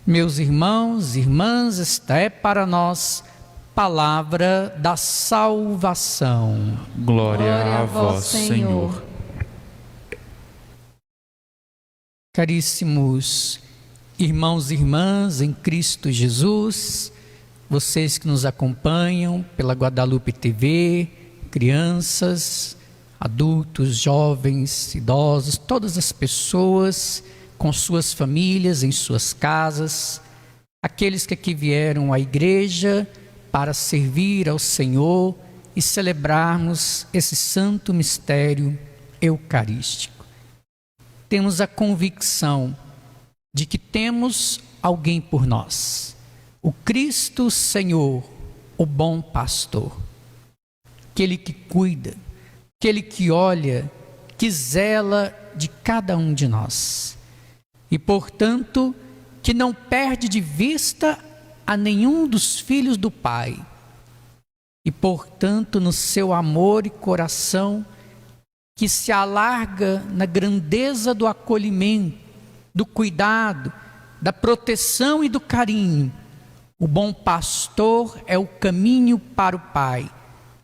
Meus irmãos e irmãs, esta é para nós palavra da salvação. Glória a vós, Senhor. Caríssimos irmãos e irmãs em Cristo Jesus, vocês que nos acompanham pela Guadalupe TV, crianças, adultos, jovens, idosos, todas as pessoas com suas famílias, em suas casas, aqueles que aqui vieram à igreja para servir ao Senhor e celebrarmos esse santo mistério eucarístico. Temos a convicção de que temos alguém por nós, o Cristo Senhor, o bom pastor, aquele que cuida, aquele que olha, que zela de cada um de nós. E, portanto, que não perde de vista a nenhum dos filhos do Pai. E, portanto, no seu amor e coração, que se alarga na grandeza do acolhimento, do cuidado, da proteção e do carinho. O bom pastor é o caminho para o Pai,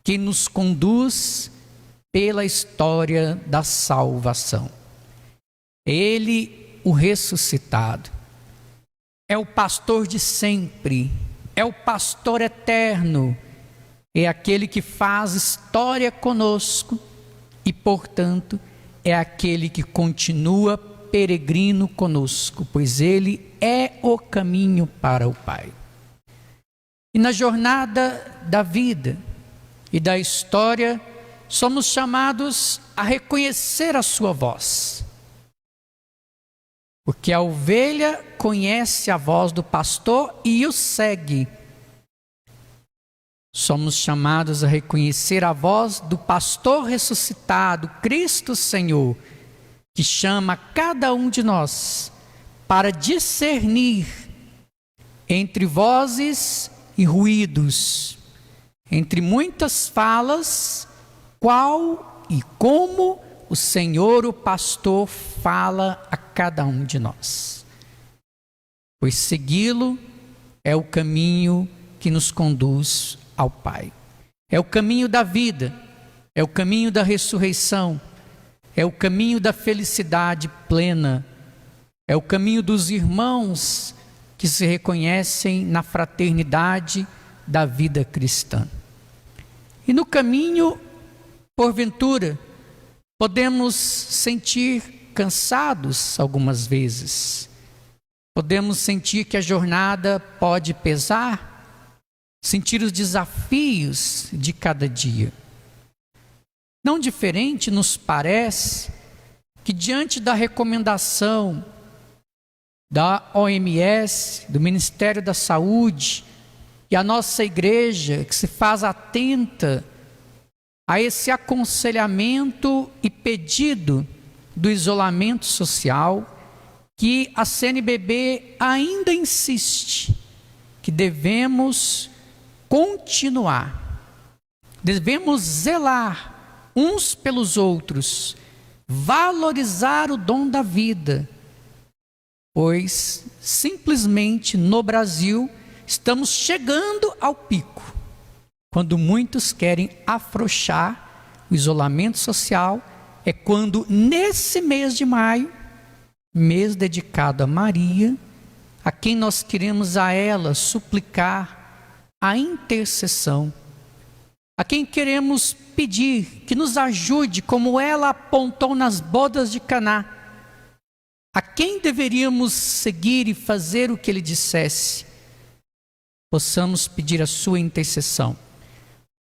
que nos conduz pela história da salvação. Ele, o ressuscitado, é o pastor de sempre, é o pastor eterno, é aquele que faz história conosco e, portanto, é aquele que continua peregrino conosco, pois ele é o caminho para o Pai. E na jornada da vida e da história, somos chamados a reconhecer a sua voz. Porque a ovelha conhece a voz do pastor e o segue. Somos chamados a reconhecer a voz do pastor ressuscitado, Cristo Senhor, que chama cada um de nós para discernir entre vozes e ruídos, entre muitas falas, qual e como o Senhor, o pastor, fala a cada um de nós. Pois segui-lo é o caminho que nos conduz ao Pai. É o caminho da vida, é o caminho da ressurreição, é o caminho da felicidade plena, é o caminho dos irmãos que se reconhecem na fraternidade da vida cristã. E no caminho, porventura, podemos sentir cansados algumas vezes. Podemos sentir que a jornada pode pesar, sentir os desafios de cada dia. Não diferente nos parece que diante da recomendação da OMS, do Ministério da Saúde, e a nossa igreja que se faz atenta a esse aconselhamento e pedido do isolamento social, que a CNBB ainda insiste que devemos continuar, devemos zelar uns pelos outros, valorizar o dom da vida, pois simplesmente no Brasil estamos chegando ao pico, quando muitos querem afrouxar o isolamento social. É quando nesse mês de maio, mês dedicado a Maria, a quem nós queremos a ela suplicar a intercessão, a quem queremos pedir que nos ajude, como ela apontou nas bodas de Caná, a quem deveríamos seguir e fazer o que ele dissesse, possamos pedir a sua intercessão,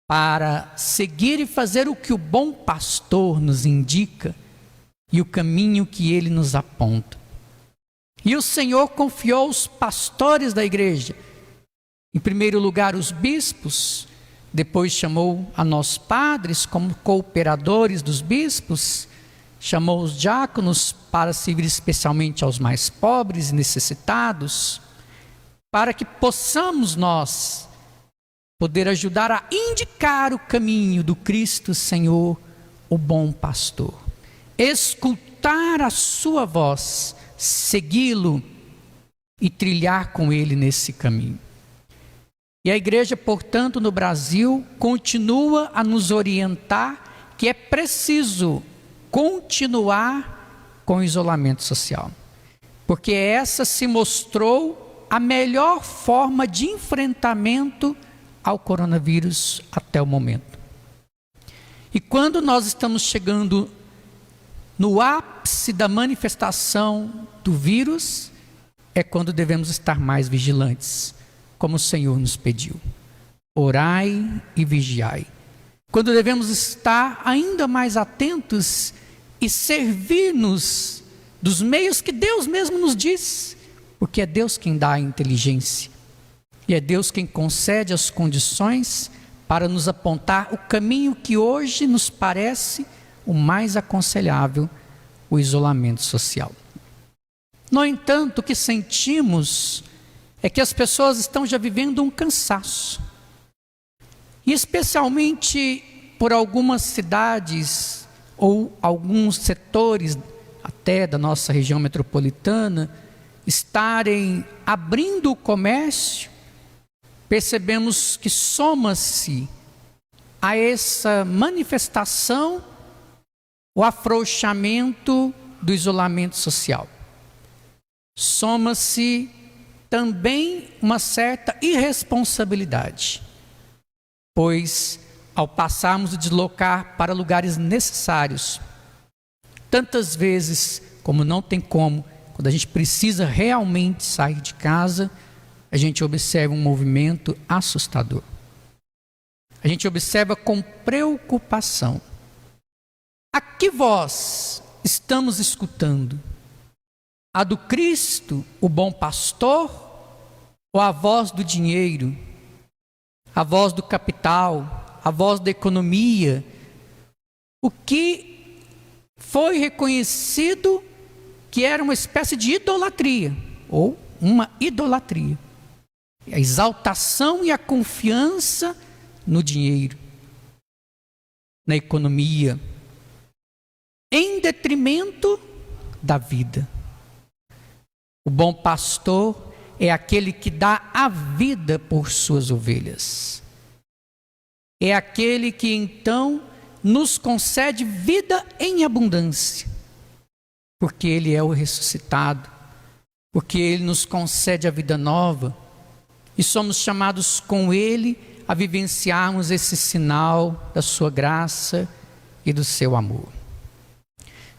para seguir e fazer o que o bom pastor nos indica e o caminho que ele nos aponta. E o Senhor confiou os pastores da igreja, em primeiro lugar os bispos, depois chamou a nós padres como cooperadores dos bispos, chamou os diáconos para servir especialmente aos mais pobres e necessitados, para que possamos nós poder ajudar a indicar o caminho do Cristo Senhor, o bom pastor. Escutar a sua voz, segui-lo e trilhar com Ele nesse caminho. E a igreja, portanto, no Brasil, continua a nos orientar que é preciso continuar com o isolamento social, porque essa se mostrou a melhor forma de enfrentamento ao coronavírus até o momento. E quando nós estamos chegando no ápice da manifestação do vírus, é quando devemos estar mais vigilantes, como o Senhor nos pediu. Orai e vigiai. Quando devemos estar ainda mais atentos e servir-nos dos meios que Deus mesmo nos diz, porque é Deus quem dá a inteligência e é Deus quem concede as condições para nos apontar o caminho que hoje nos parece o mais aconselhável, o isolamento social. No entanto, o que sentimos é que as pessoas estão já vivendo um cansaço. E especialmente por algumas cidades ou alguns setores até da nossa região metropolitana estarem abrindo o comércio, percebemos que soma-se a essa manifestação o afrouxamento do isolamento social. Soma-se também uma certa irresponsabilidade, pois ao passarmos a deslocar para lugares necessários, tantas vezes como não tem como, quando a gente precisa realmente sair de casa, a gente observa um movimento assustador. A gente observa com preocupação. A que voz estamos escutando? A do Cristo, o bom pastor, ou a voz do dinheiro, a voz do capital, a voz da economia? O que foi reconhecido que era uma espécie de idolatria, ou uma idolatria. A exaltação e a confiança no dinheiro, na economia, em detrimento da vida. O bom pastor é aquele que dá a vida por suas ovelhas. É aquele que então nos concede vida em abundância, porque Ele é o ressuscitado, porque Ele nos concede a vida nova, e somos chamados com Ele a vivenciarmos esse sinal da sua graça e do seu amor.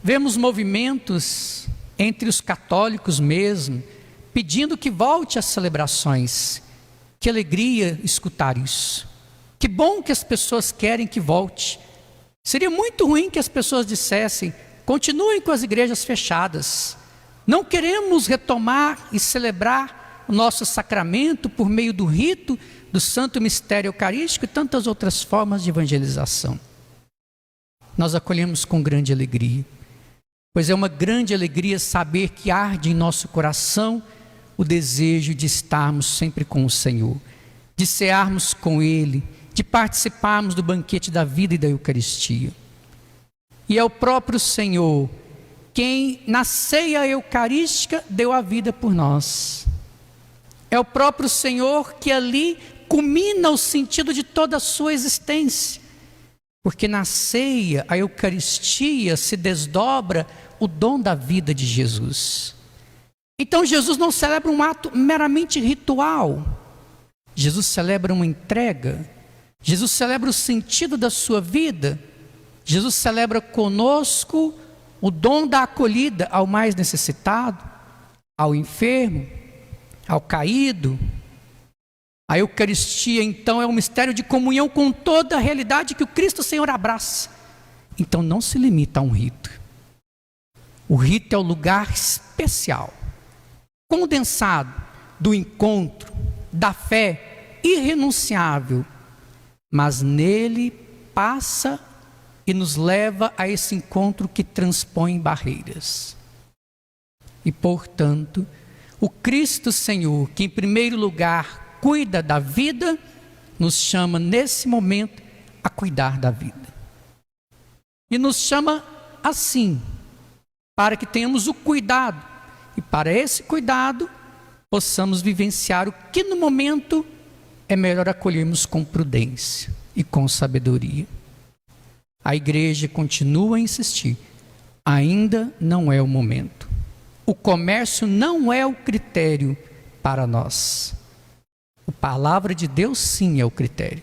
Vemos movimentos entre os católicos mesmo, pedindo que volte às celebrações. Que alegria escutar isso. Que bom que as pessoas querem que volte. Seria muito ruim que as pessoas dissessem: continuem com as igrejas fechadas. Não queremos retomar e celebrar o nosso sacramento por meio do rito, do santo mistério eucarístico e tantas outras formas de evangelização. Nós acolhemos com grande alegria, pois é uma grande alegria saber que arde em nosso coração o desejo de estarmos sempre com o Senhor, de cearmos com Ele, de participarmos do banquete da vida e da Eucaristia. E é o próprio Senhor quem, na ceia eucarística, deu a vida por nós. É o próprio Senhor que ali culmina o sentido de toda a sua existência, porque na ceia, a Eucaristia, se desdobra o dom da vida de Jesus. Então Jesus não celebra um ato meramente ritual, Jesus celebra uma entrega, Jesus celebra o sentido da sua vida, Jesus celebra conosco o dom da acolhida ao mais necessitado, ao enfermo, ao caído. A Eucaristia, então, é um mistério de comunhão com toda a realidade que o Cristo Senhor abraça. Então, não se limita a um rito. O rito é o lugar especial, condensado do encontro, da fé irrenunciável, mas nele passa e nos leva a esse encontro que transpõe barreiras. E, portanto, o Cristo Senhor, que em primeiro lugar cuida da vida, nos chama nesse momento a cuidar da vida. E nos chama assim, para que tenhamos o cuidado. E para esse cuidado, possamos vivenciar o que no momento é melhor acolhermos com prudência e com sabedoria. A igreja continua a insistir, ainda não é o momento. O comércio não é o critério para nós. A palavra de Deus sim é o critério.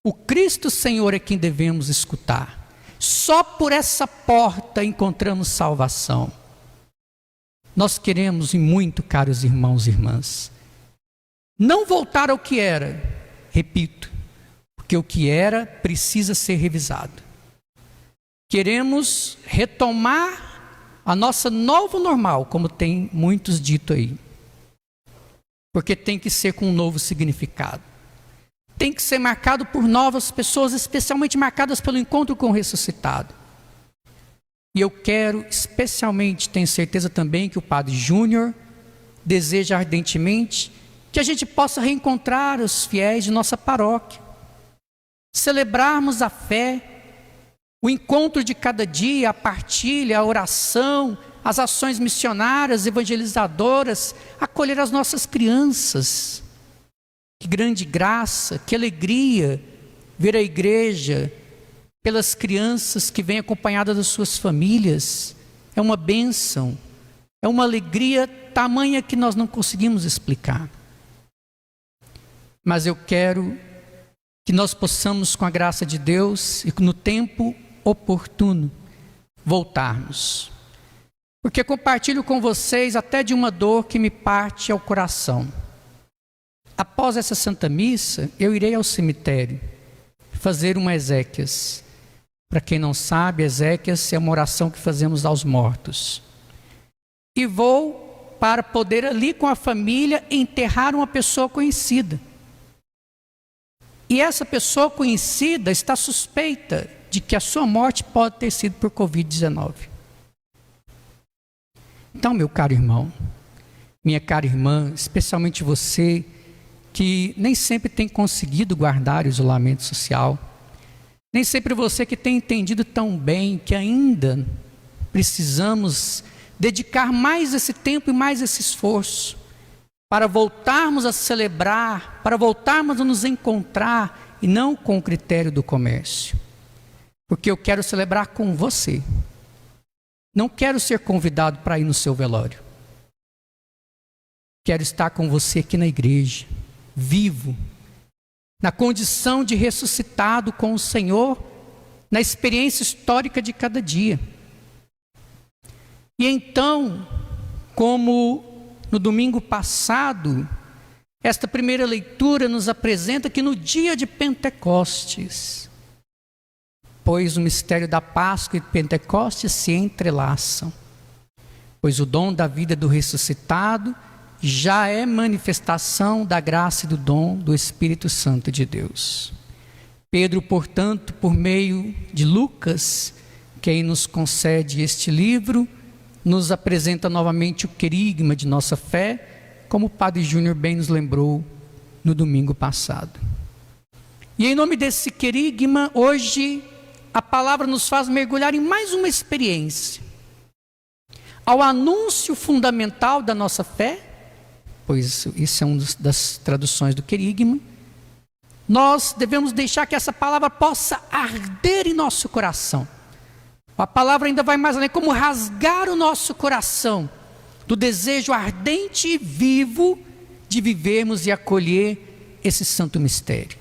O Cristo Senhor é quem devemos escutar. Só por essa porta encontramos salvação. Nós queremos, e muito, caros irmãos e irmãs, não voltar ao que era, repito, porque o que era precisa ser revisado. Queremos retomar a nossa novo normal, como tem muitos dito aí, porque tem que ser com um novo significado. Tem que ser marcado por novas pessoas, especialmente marcadas pelo encontro com o ressuscitado. E eu quero especialmente, tenho certeza também que o Padre Júnior deseja ardentemente que a gente possa reencontrar os fiéis de nossa paróquia, celebrarmos a fé, o encontro de cada dia, a partilha, a oração, as ações missionárias, evangelizadoras, acolher as nossas crianças. Que grande graça, que alegria ver a igreja pelas crianças que vêm acompanhadas das suas famílias. É uma bênção, é uma alegria tamanha que nós não conseguimos explicar. Mas eu quero que nós possamos, com a graça de Deus e no tempo oportuno, voltarmos. Porque compartilho com vocês até de uma dor que me parte ao coração. Após essa Santa Missa, eu irei ao cemitério fazer uma exéquias. Para quem não sabe, exéquias é uma oração que fazemos aos mortos. E vou para poder ali com a família enterrar uma pessoa conhecida. E essa pessoa conhecida está suspeita de que a sua morte pode ter sido por Covid-19. Então, meu caro irmão, minha cara irmã, especialmente você, que nem sempre tem conseguido guardar o isolamento social, nem sempre você que tem entendido tão bem que ainda precisamos dedicar mais esse tempo e mais esse esforço para voltarmos a celebrar, para voltarmos a nos encontrar e não com o critério do comércio. Porque eu quero celebrar com você. Não quero ser convidado para ir no seu velório. Quero estar com você aqui na igreja, vivo, na condição de ressuscitado com o Senhor, na experiência histórica de cada dia. E então, como no domingo passado, esta primeira leitura nos apresenta que no dia de Pentecostes, pois o mistério da Páscoa e Pentecostes se entrelaçam, pois o dom da vida do ressuscitado já é manifestação da graça e do dom do Espírito Santo de Deus. Pedro, portanto, por meio de Lucas, quem nos concede este livro, nos apresenta novamente o querigma de nossa fé, como o Padre Júnior bem nos lembrou no domingo passado. E em nome desse querigma, hoje a palavra nos faz mergulhar em mais uma experiência. Ao anúncio fundamental da nossa fé, pois isso é uma das traduções do querigma, nós devemos deixar que essa palavra possa arder em nosso coração. A palavra ainda vai mais além, como rasgar o nosso coração do desejo ardente e vivo de vivermos e acolher esse santo mistério.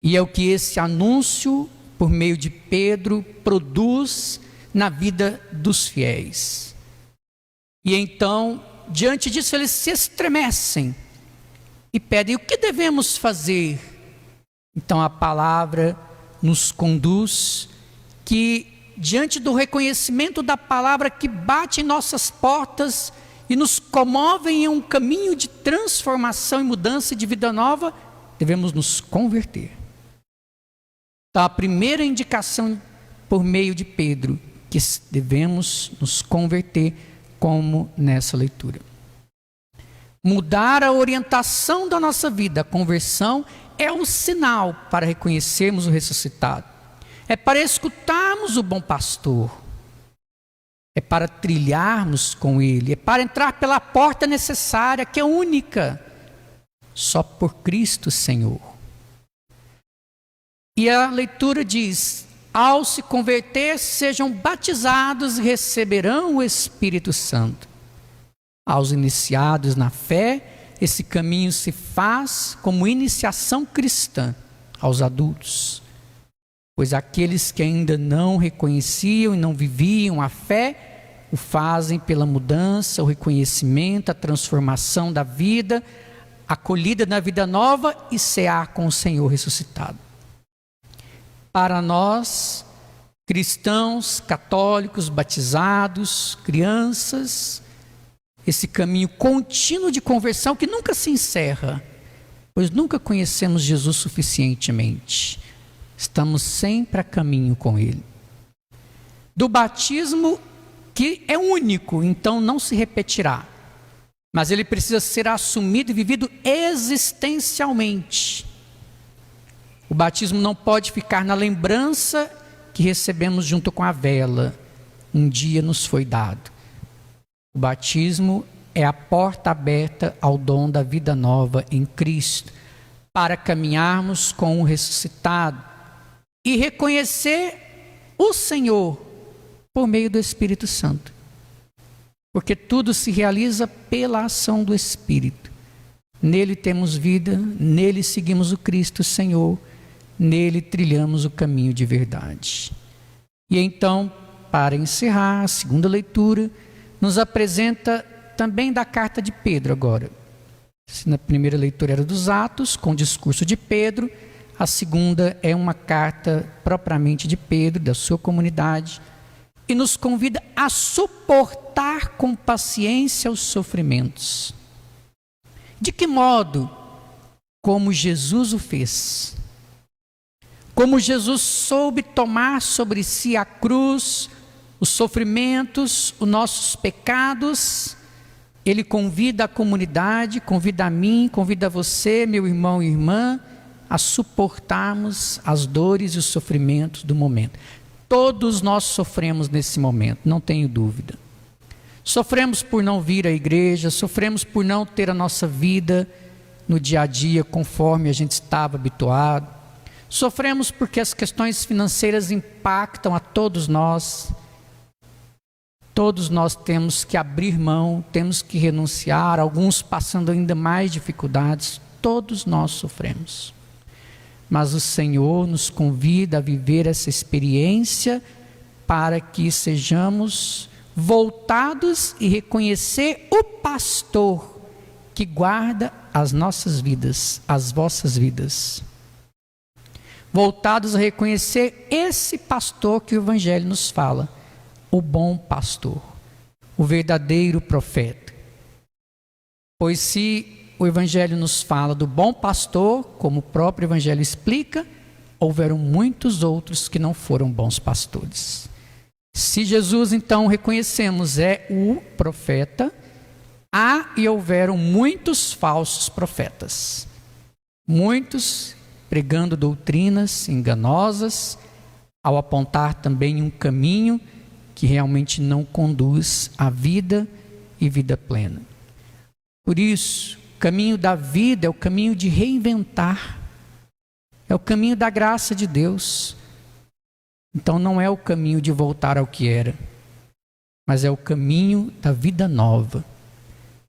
E é o que esse anúncio, por meio de Pedro, produz na vida dos fiéis. E então, diante disso, eles se estremecem e pedem: o que devemos fazer? Então a palavra nos conduz que, diante do reconhecimento da palavra que bate em nossas portas e nos comove em um caminho de transformação e mudança de vida nova, devemos nos converter. Então, a primeira indicação por meio de Pedro, que devemos nos converter, como nessa leitura. Mudar a orientação da nossa vida, a conversão, é um sinal para reconhecermos o ressuscitado. É para escutarmos o bom pastor. é para trilharmos com Ele, é para entrar pela porta necessária, que é única, só por Cristo Senhor. E a leitura diz: ao se converter, sejam batizados e receberão o Espírito Santo. Aos iniciados na fé, esse caminho se faz como iniciação cristã aos adultos. Pois aqueles que ainda não reconheciam e não viviam a fé, o fazem pela mudança, o reconhecimento, a transformação da vida, acolhida na vida nova e cear com o Senhor ressuscitado. Para nós, cristãos, católicos, batizados, crianças, esse caminho contínuo de conversão que nunca se encerra, pois nunca conhecemos Jesus suficientemente. Estamos sempre a caminho com Ele. Do batismo, que é único, então não se repetirá, mas ele precisa ser assumido e vivido existencialmente. O batismo não pode ficar na lembrança que recebemos junto com a vela. Um dia nos foi dado. O batismo é a porta aberta ao dom da vida nova em Cristo, para caminharmos com o ressuscitado e reconhecer o Senhor por meio do Espírito Santo. Porque tudo se realiza pela ação do Espírito. Nele temos vida, nele seguimos o Cristo Senhor, nele trilhamos o caminho de verdade. E então, para encerrar, a segunda leitura nos apresenta também da carta de Pedro agora. Se na primeira leitura era dos Atos, com o discurso de Pedro, a segunda é uma carta propriamente de Pedro, da sua comunidade, e nos convida a suportar com paciência os sofrimentos. De que modo? Como Jesus o fez. Como Jesus soube tomar sobre si a cruz, os sofrimentos, os nossos pecados, Ele convida a comunidade, convida a mim, convida a você, meu irmão e irmã, a suportarmos as dores e os sofrimentos do momento. Todos nós sofremos nesse momento, não tenho dúvida. Sofremos por não vir à igreja, sofremos por não ter a nossa vida no dia a dia conforme a gente estava habituado. Sofremos porque as questões financeiras impactam a todos nós. Todos nós temos que abrir mão, temos que renunciar, alguns passando ainda mais dificuldades. Todos nós sofremos. Mas o Senhor nos convida a viver essa experiência para que sejamos voltados e reconhecer o pastor que guarda as nossas vidas, as vossas vidas. Voltados a reconhecer esse pastor que o Evangelho nos fala, o bom pastor, o verdadeiro profeta. Pois se o Evangelho nos fala do bom pastor, como o próprio Evangelho explica, houveram muitos outros que não foram bons pastores. Se Jesus, então, reconhecemos, é o profeta, há e houveram muitos falsos profetas. Muitos pregando doutrinas enganosas, ao apontar também um caminho que realmente não conduz à vida e vida plena. Por isso, o caminho da vida é o caminho de reinventar, é o caminho da graça de Deus. Então não é o caminho de voltar ao que era, mas é o caminho da vida nova.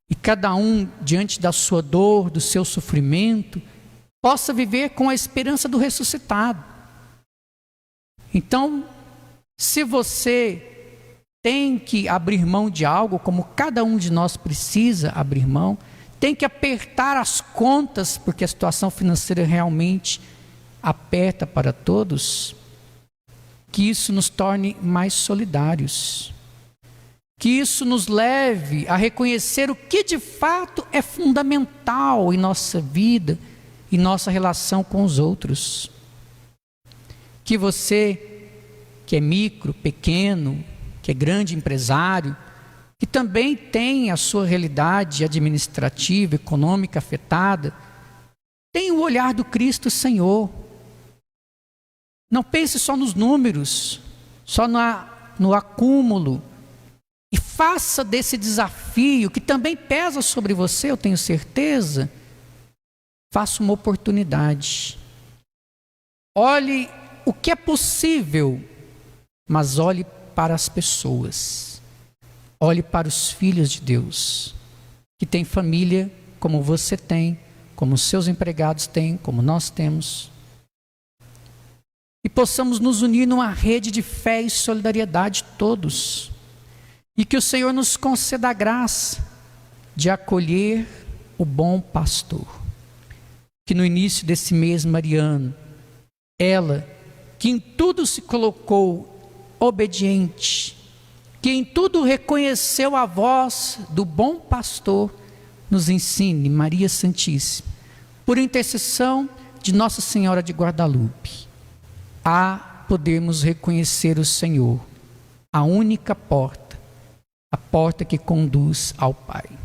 E cada um, diante da sua dor, do seu sofrimento, possa viver com a esperança do ressuscitado. Então, se você tem que abrir mão de algo, como cada um de nós precisa abrir mão, tem que apertar as contas, porque a situação financeira realmente aperta para todos, que isso nos torne mais solidários. Que isso nos leve a reconhecer o que de fato é fundamental em nossa vida e nossa relação com os outros. Que você, que é micro, pequeno, que é grande empresário, que também tem a sua realidade administrativa, econômica afetada, tenha o olhar do Cristo Senhor. Não pense só nos números, só no acúmulo, faça desse desafio, que também pesa sobre você, eu tenho certeza, faça uma oportunidade. Olhe o que é possível, mas olhe para as pessoas. Olhe para os filhos de Deus, que têm família como você tem, como seus empregados têm, como nós temos. E possamos nos unir numa rede de fé e solidariedade todos. E que o Senhor nos conceda a graça de acolher o bom pastor. Que no início desse mês mariano, ela, que em tudo se colocou obediente, que em tudo reconheceu a voz do bom pastor, nos ensine, Maria Santíssima, por intercessão de Nossa Senhora de Guadalupe, a podermos reconhecer o Senhor, a única porta, a porta que conduz ao Pai.